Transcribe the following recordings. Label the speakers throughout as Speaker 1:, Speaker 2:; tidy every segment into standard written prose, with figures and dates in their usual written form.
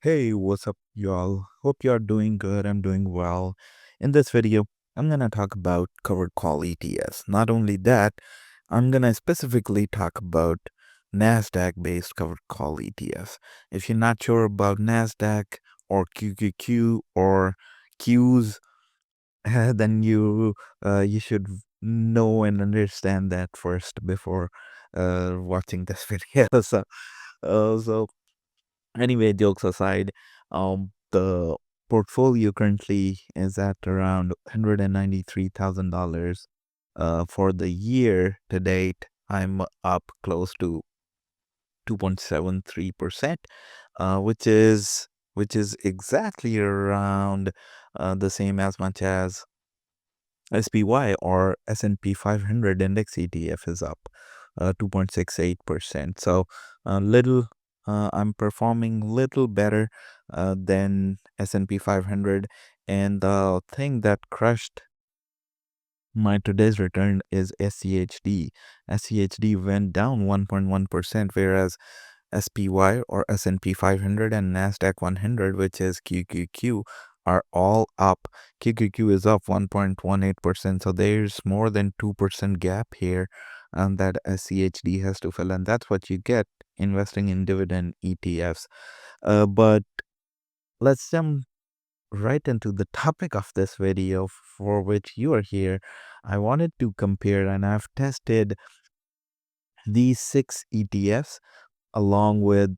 Speaker 1: Hey, what's up, y'all? Hope you're doing good. I'm doing well. In this video, I'm going to talk about covered call ETFs. Not only that, I'm going to specifically talk about Nasdaq based covered call ETFs. If you're not sure about Nasdaq or QQQ or Qs, then you should know and understand that first before watching this video. So anyway, jokes aside, the portfolio currently is at around $193,000. For the year to date, I'm up close to 2.73%, which is exactly around the same as much as SPY or S&P 500 index ETF is up 2.68%. So I'm performing little better than S&P 500. And the thing that crushed my today's return is SCHD. SCHD went down 1.1%, whereas SPY or S&P 500 and Nasdaq 100, which is QQQ, are all up. QQQ is up 1.18%, so there's more than 2% gap here that SCHD has to fill, and that's what you get investing in dividend ETFs. But let's jump right into the topic of this video for which you are here. I wanted to compare, and I've tested these 6 ETFs along with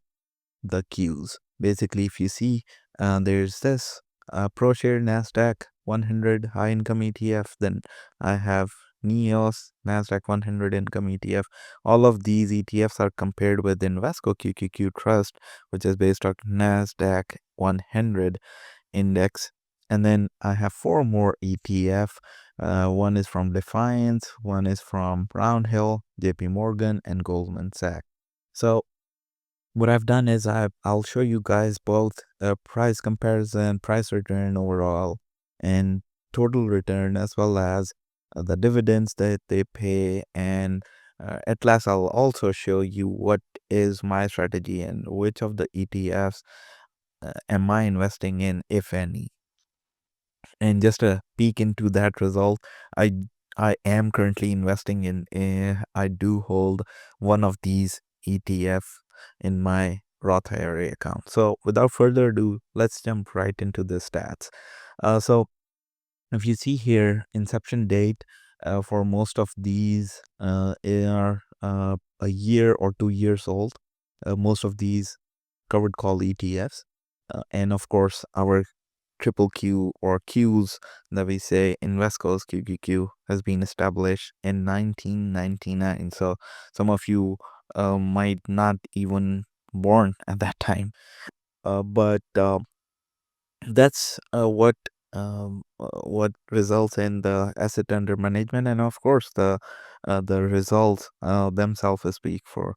Speaker 1: the Qs. Basically, if you see, there's this ProShare Nasdaq 100 high income ETF. Then I have NEOS Nasdaq 100 income ETF. All of these ETFs are compared with Invesco QQQ Trust, which is based on Nasdaq 100 index. And then I have 4 more ETF. One is from Defiance, one is from Brownhill, JP Morgan, and Goldman Sachs. So what I've done is I'll show you guys both price comparison, price return overall, and total return, as well as the dividends that they pay. And at last, I'll also show you what is my strategy and which of the ETFs am I investing in, if any. And just a peek into that result, I I am currently investing in I do hold one of these ETF in my Roth IRA account. So without further ado, let's jump right into the stats. So if you see here, inception date for most of these are a year or 2 years old. Most of these covered call ETFs. And of course, our triple Q or Qs that we say, Invesco's QQQ, has been established in 1999. So some of you might not even born at that time. But that's what results in the asset under management, and of course the results themselves speak for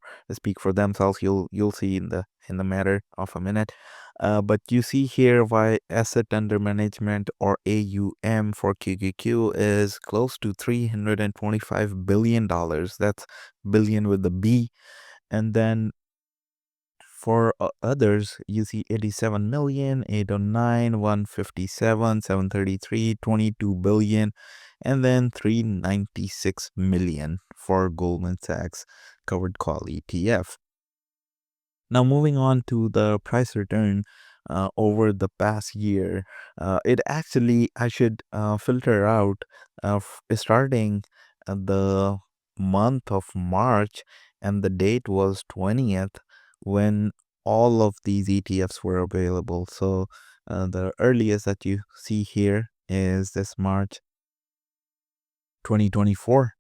Speaker 1: themselves. You'll see in the matter of a minute. But you see here why asset under management, or AUM, for QQQ is close to $325 billion. That's billion with the B. And then for others, you see 87 million, 809, 157, 733, 22 billion, and then 396 million for Goldman Sachs covered call ETF. Now, moving on to the price return over the past year, I should filter out starting the month of March, and the date was 20th when all of these ETFs were available. So the earliest that you see here is this March 2024.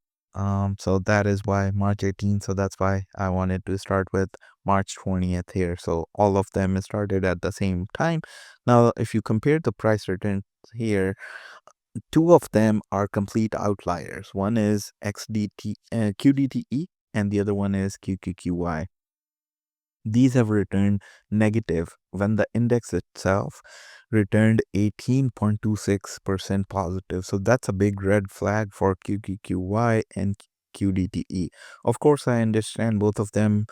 Speaker 1: So that is why March 18th. So that's why I wanted to start with March 20th here. So all of them started at the same time. Now, if you compare the price returns here, 2 of them are complete outliers. One is QDTE and the other one is QQQY. These have returned negative when the index itself returned 18.26% positive. So that's a big red flag for QQQY and QDTE. Of course, I understand both of them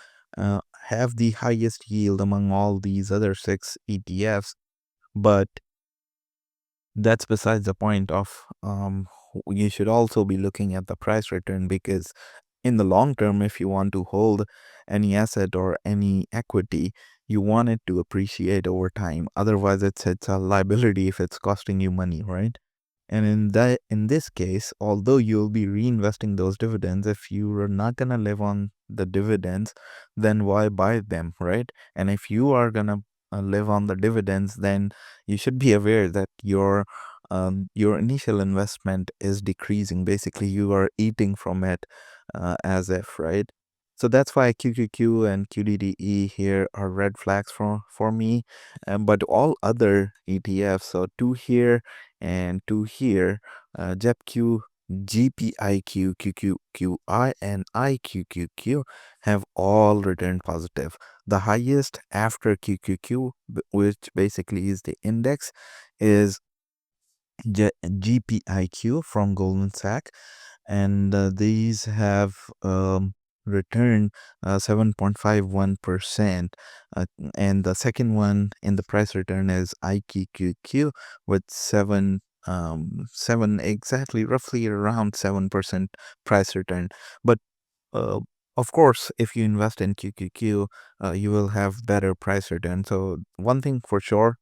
Speaker 1: have the highest yield among all these other 6 ETFs, but that's besides the point of you should also be looking at the price return, because in the long term, if you want to hold any asset or any equity, you want it to appreciate over time. Otherwise, it's a liability if it's costing you money, right? And in this case, although you'll be reinvesting those dividends, if you are not gonna live on the dividends, then why buy them, right? And if you are gonna live on the dividends, then you should be aware that your initial investment is decreasing. Basically, you are eating from it as if, right? So that's why QQQ and QDDE here are red flags for me. But all other ETFs, so two here and two here, JEPQ, GPIQ, QQQI, and IQQQ have all returned positive. The highest after QQQ, which basically is the index, is GPIQ from Goldman Sachs, and these have returned 7.51%. And the second one in the price return is IQQQ with 7 exactly, roughly around 7% price return. But uh, of course, if you invest in QQQ, you will have better price return. So one thing for sure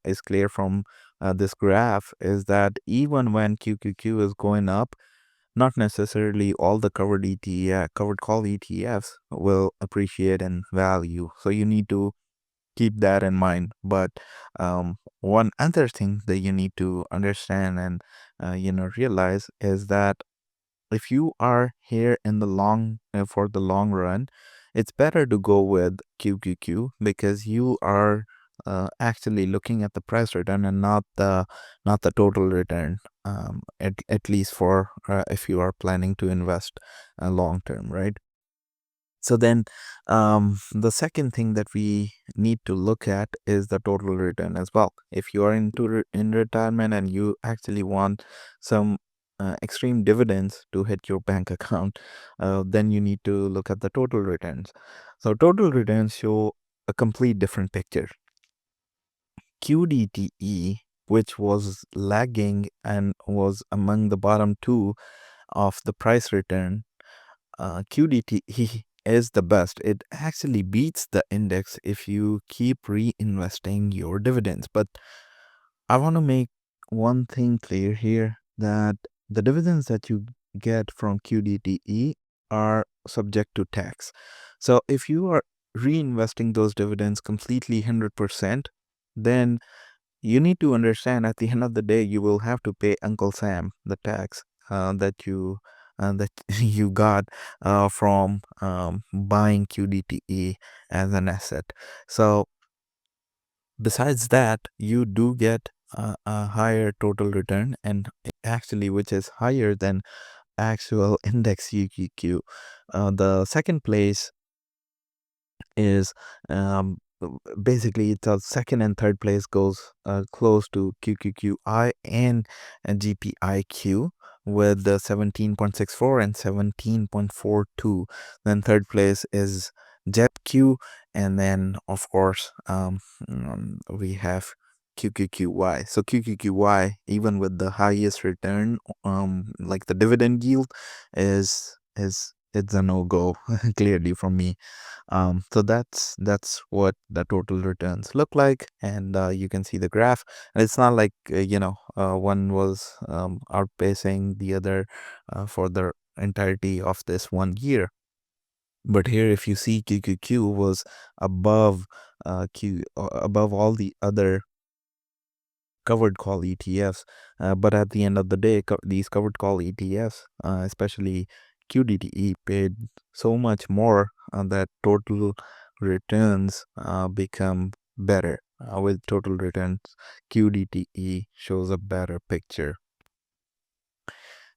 Speaker 1: is clear from this graph is that even when QQQ is going up, not necessarily all the covered call ETFs will appreciate in value. So you need to keep that in mind. But one other thing that you need to understand and realize is that if you are here in the for the long run, it's better to go with QQQ, because you are actually looking at the price return and not the total return. At least for if you are planning to invest long term, right? So then, the second thing that we need to look at is the total return as well. If you are in retirement and you actually want some extreme dividends to hit your bank account, then you need to look at the total returns. So total returns show a complete different picture. QDTE, which was lagging and was among the bottom two of the price return, QDTE is the best. It actually beats the index if you keep reinvesting your dividends. But I want to make one thing clear here, that the dividends that you get from QDTE are subject to tax. So if you are reinvesting those dividends completely 100%, then you need to understand at the end of the day, you will have to pay Uncle Sam the tax that you got from buying QDTE as an asset. So besides that, you do get a higher total return, and actually, which is higher than actual index QQQ. The second place is basically it's a second and third place goes close to QQQI and GPIQ with the 17.64 and 17.42. Then third place is JEPQ, and then of course we have QQQY. So QQQY, even with the highest return, like the dividend yield, is it's a no go clearly from me. So that's what the total returns look like, and you can see the graph. And it's not like one was outpacing the other for the entirety of this 1 year. But here, if you see, QQQ was above above all the other covered call ETFs. But at the end of the day, these covered call ETFs, especially QDTE, paid so much more that total returns become better. With total returns, QDTE shows a better picture.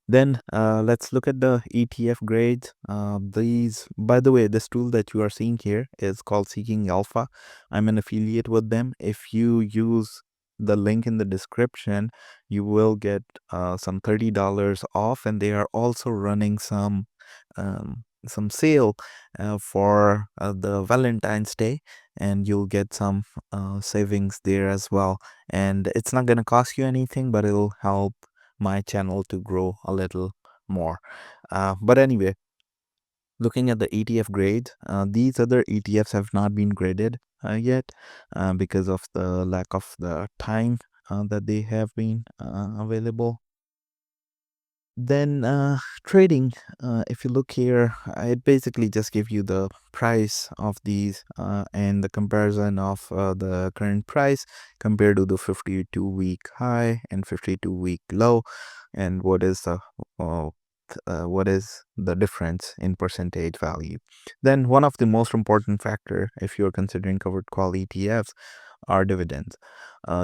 Speaker 1: Then let's look at the ETF grades. By the way, this tool that you are seeing here is called Seeking Alpha. I'm an affiliate with them. If you use the link in the description, you will get some $30 off, and they are also running some some sale for the Valentine's Day, and you'll get some savings there as well. And it's not gonna cost you anything, but it'll help my channel to grow a little more. But anyway, looking at the ETF grades, these other ETFs have not been graded yet because of the lack of the time that they have been available. Then trading, if you look here, it basically just gives you the price of these and the comparison of the current price compared to the 52-week high and 52-week low, and uh, what is the difference in percentage value. Then one of the most important factor, if you're considering covered call ETFs, are dividends.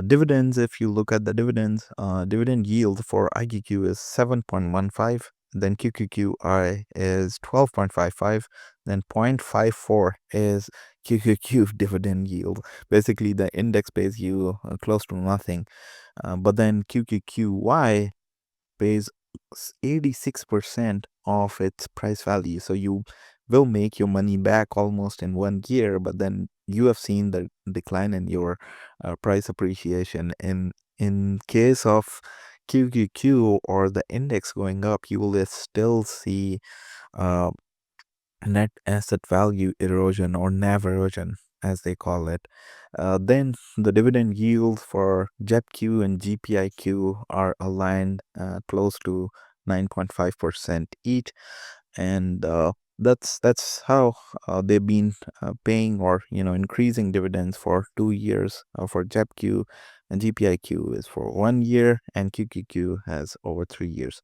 Speaker 1: Dividends, if you look at the dividends, dividend yield for IQQ is 7.15, then QQQI is 12.55, then 0.54 is QQQ dividend yield. Basically, the index pays you close to nothing. But then QQQY pays 86% of its price value. So you will make your money back almost in 1 year, but then you have seen the decline in your price appreciation. In case of QQQ or the index going up, you will still see uh, net asset value erosion or NAV erosion, as they call it. Then the dividend yield for JEPQ and GPIQ are aligned close to 9.5% each, and that's how they've been paying or increasing dividends for 2 years. For JEPQ and GPIQ is for 1 year, and QQQ has over 3 years.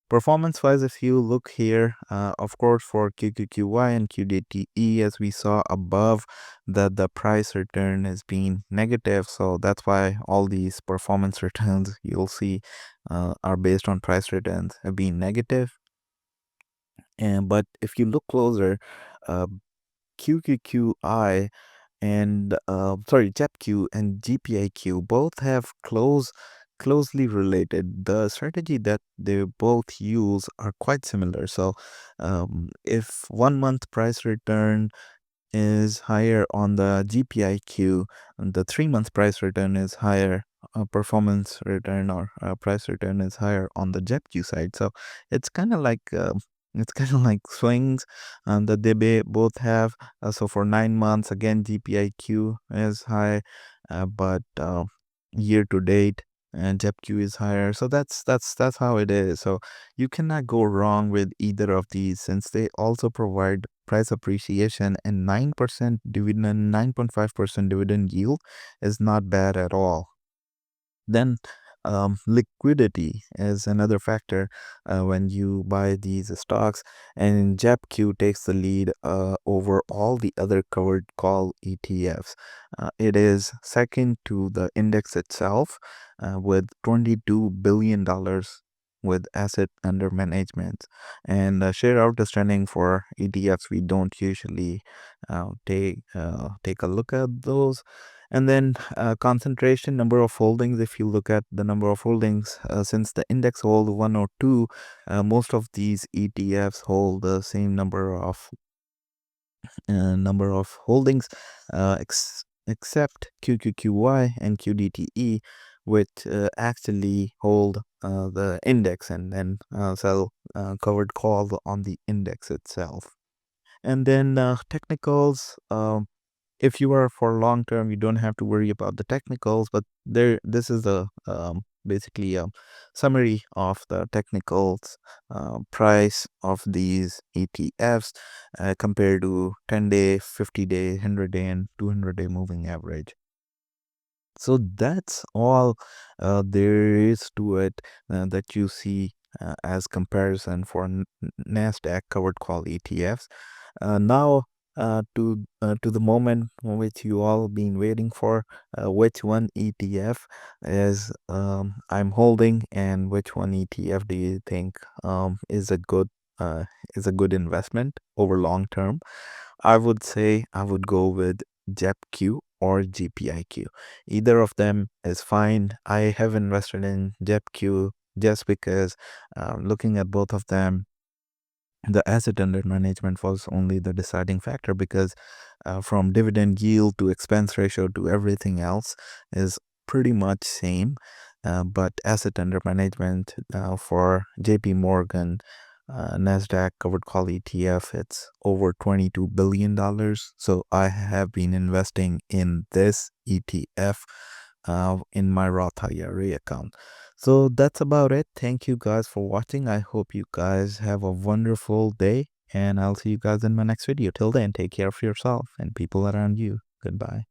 Speaker 1: Performance wise, if you look here, of course, for QQQY and QDTE, as we saw above, that the price return has been negative. So that's why all these performance returns you'll see are based on price returns have been negative. But if you look closer, uh, QQQI and JEPQ and GPIQ both have closely related. The strategy that they both use are quite similar. So if 1 month price return is higher on the GPIQ, and the 3 month price return is higher, performance return or price return is higher on the JEPQ side. So it's kind of like swings that they both have. So for 9 months, again, GPIQ is high, but year to date, and JEPQ is higher. So that's how it is. So you cannot go wrong with either of these, since they also provide price appreciation, and 9% dividend, 9.5% dividend yield is not bad at all. Then liquidity is another factor when you buy these stocks, and JEPQ takes the lead over all the other covered call ETFs. It is second to the index itself with $22 billion with asset under management. And share outstanding for ETFs, we don't usually take a look at those. And then concentration, number of holdings. If you look at the number of holdings, since the index hold 1 or 2, most of these ETFs hold the same number of holdings, except QQQY and QDTE, which actually hold the index and then sell covered call on the index itself. And then technicals. If you are for long term, you don't have to worry about the technicals, but this is a basically a summary of the technicals price of these ETFs compared to 10-day, 50-day, 100-day, and 200-day moving average. So that's all there is to it that you see as comparison for Nasdaq covered call ETFs. Now to the moment which you all been waiting for, which one ETF is I'm holding, and which one ETF do you think uh, is a good investment over long term? I would say I would go with JEPQ or GPIQ. Either of them is fine. I have invested in JEPQ just because looking at both of them, the asset under management was only the deciding factor, because from dividend yield to expense ratio to everything else is pretty much same. But asset under management for JP Morgan Nasdaq covered call ETF, it's over $22 billion. So I have been investing in this ETF in my Roth IRA account. So that's about it. Thank you guys for watching. I hope you guys have a wonderful day, and I'll see you guys in my next video. Till then, take care of yourself and people around you. Goodbye.